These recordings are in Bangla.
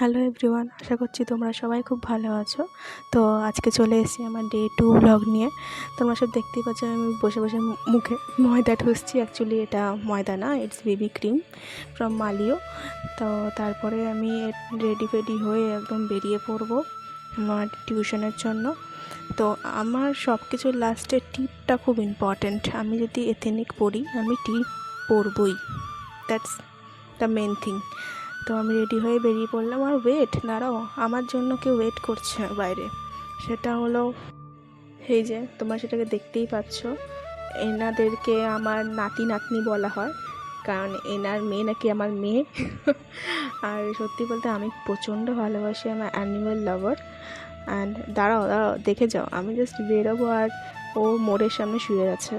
হ্যালো এভরিওয়ান, আশা করছি তোমরা সবাই খুব ভালো আছো। তো আজকে চলে এসেছি আমার ডে 2 ব্লগ নিয়ে। তোমরা সব দেখতেই পাচ্ছ আমি বসে বসে মুখে ময়দা ঠুসছি। অ্যাকচুয়ালি এটা ময়দা না, ইটস বেবি ক্রিম ফ্রম মালিও। তো তারপরে আমি রেডি ফেডি হয়ে একদম বেরিয়ে পড়বো আমার টিউশনের জন্য। তো আমার সব কিছুর লাস্টে টিপটা খুব ইম্পর্ট্যান্ট। আমি যদি এথেনিক পড়ি আমি টিপ পরবই, দ্যাটস দ্য মেন থিং। তো আমি রেডি হয়ে বেরিয়ে পড়লাম। আর দাঁড়াও, আমার জন্য কেউ ওয়েট করছে বাইরে। সেটা হলো এই যে তোমরা সেটাকে দেখতেই পাচ্ছ। এনাদেরকে আমার নাতি নাতনি বলা হয়, কারণ এনার মেয়ে নাকি আমার মেয়ে। আর সত্যি বলতে আমি প্রচণ্ড ভালোবাসি, আমার অ্যানিমেল লাভার। অ্যান্ড দাঁড়াও দেখে যাও, আমি জাস্ট বেরোবো আর ও মোড়ের সামনে শুয়ে আছে।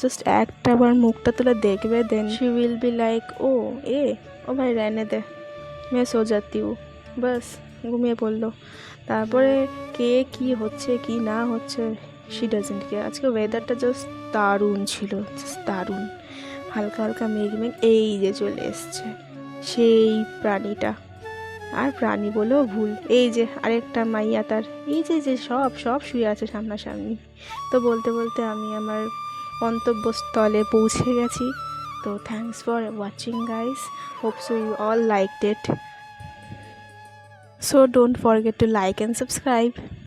জাস্ট একটা বার মুখটা তুলে দেখবে, then she will be like ও ভাই रहने दे, मैं सो जाती हूँ। বাস ঘুমিয়ে পড়লো। তারপরে কে কী হচ্ছে কি না হচ্ছে শি ডাজেন্ট কেয়ার। আজকে ওয়েদারটা জাস্ট দারুণ ছিল, জাস্ট দারুণ। হালকা হালকা মেঘ মেঘ এই যে চলে এসছে সেই প্রাণীটা। আর প্রাণী বলেও ভুল, এই যে আরেকটা মাইয়া, তার এই যে যে সব সব শুয়ে আছে সামনাসামনি। তো বলতে বলতে আমি আমার গন্তব্যস্থলে পৌঁছে গেছি। তো thanks for watching guys, hope so you all liked it, so don't forget to like and subscribe.